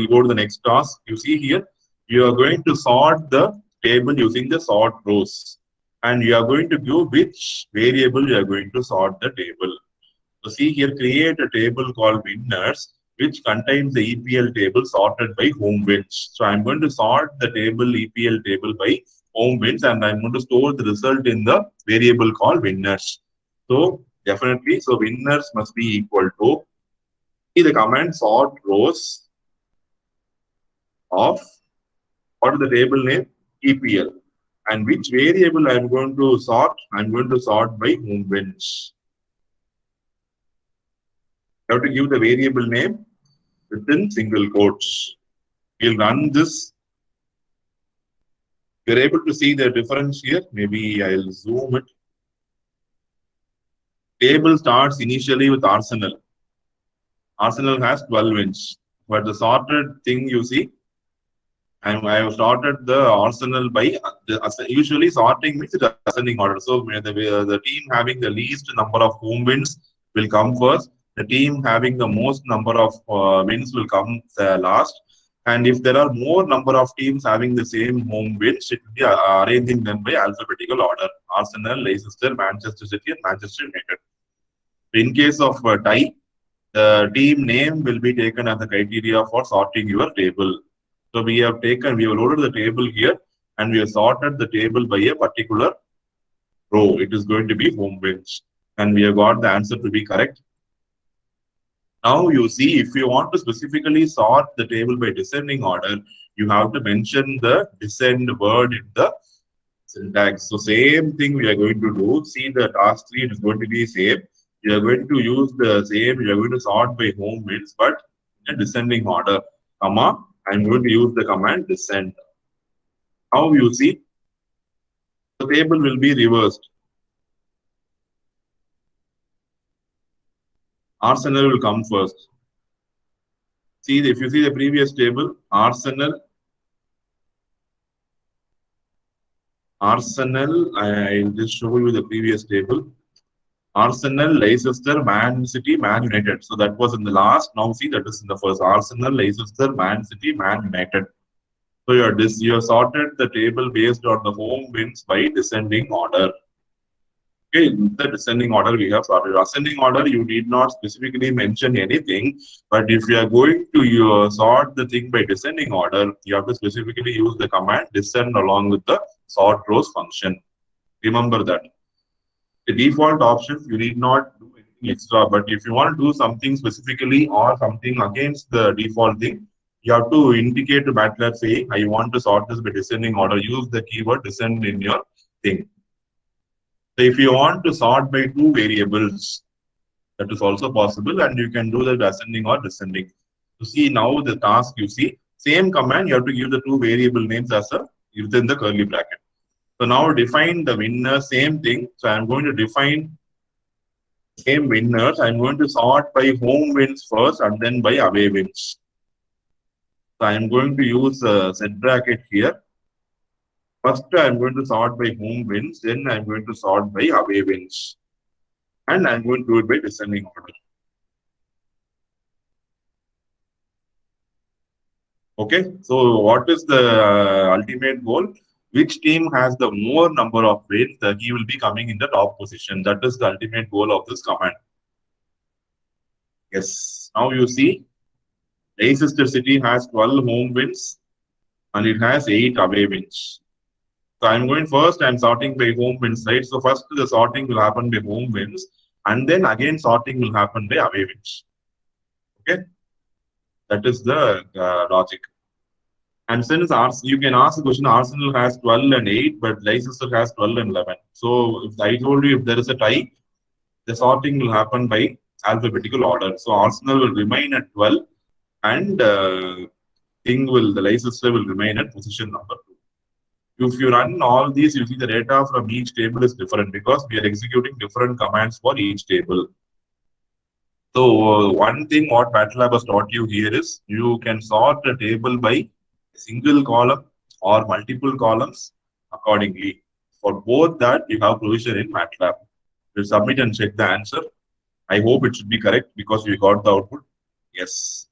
We'll go to the next task. You see here, you are going to sort the table using the sort rows. And you are going to give which variable you are going to sort the table. So see here, create a table called winners, which contains the EPL table sorted by home wins. So I'm going to sort the table EPL table by home wins, and I'm going to store the result in the variable called winners. So definitely, so winners must be equal to the command sort rows of what is the table name EPL, and which variable I'm going to sort. I'm going to sort by home wins. You have to give the variable name within single quotes. We'll run this. You're able to see the difference here. Maybe I'll zoom it. Table starts initially with Arsenal. Arsenal has 12 wins, but the sorted thing you see, I have sorted the Arsenal by usually sorting means the ascending order. So the team having the least number of home wins will come first. The team having the most number of wins will come last. And if there are more number of teams having the same home wins, it will be arranging them by alphabetical order. Arsenal, Leicester, Manchester City, and Manchester United. In case of tie, the team name will be taken as the criteria for sorting your table. So we have loaded the table here, and we have sorted the table by a particular row. It is going to be home wins, and we have got the answer to be correct. Now you see, if you want to specifically sort the table by descending order, you have to mention the descend word in the syntax. So same thing we are going to do. See the task 3, it is going to be same. You are going to use the same, you are going to sort by home wins, but in a descending order, comma, I'm going to use the command descend. Now you see, the table will be reversed. Arsenal will come first. See, if you see the previous table, Arsenal, I'll just show you the previous table. Arsenal, Leicester, Man City, Man United. So that was in the last. Now see, that is in the first. Arsenal, Leicester, Man City, Man United. So you have sorted the table based on the home wins by descending order. Okay, in the descending order we have sorted. Ascending order, you need not specifically mention anything, but if you are going to sort the thing by descending order, you have to specifically use the command descend along with the sort rows function. Remember that. The default options, you need not do anything extra, but if you want to do something specifically or something against the default thing, you have to indicate to MATLAB saying, I want to sort this by descending order. Use the keyword descend in your thing. So if you want to sort by 2 variables, that is also possible, and you can do that ascending or descending. To see now the task, you see, same command, you have to give the 2 variable names as within the curly bracket. So now define the winner, same thing. So I'm going to define same winners. I'm going to sort by home wins first and then by away wins. So I'm going to use a set bracket here. First, I'm going to sort by home wins, then I'm going to sort by away wins. And I'm going to do it by descending order. Okay, so what is the ultimate goal? Which team has the more number of wins, he will be coming in the top position. That is the ultimate goal of this command. Yes, now you see, Leicester City has 12 home wins and it has 8 away wins. So I'm going first, I'm sorting by home wins, right? So first the sorting will happen by home wins, and then again sorting will happen by away wins. Okay, that is the logic. And since you can ask the question, Arsenal has 12 and 8, but Leicester has 12 and 11. So if I told you if there is a tie, the sorting will happen by alphabetical order. So Arsenal will remain at 12, and the Leicester will remain at position number 2. If you run all these, you see the data from each table is different because we are executing different commands for each table. So one thing what MATLAB has taught you here is you can sort a table by a single column or multiple columns accordingly. For both that, you have provision in MATLAB. You submit and check the answer. I hope it should be correct because we got the output. Yes.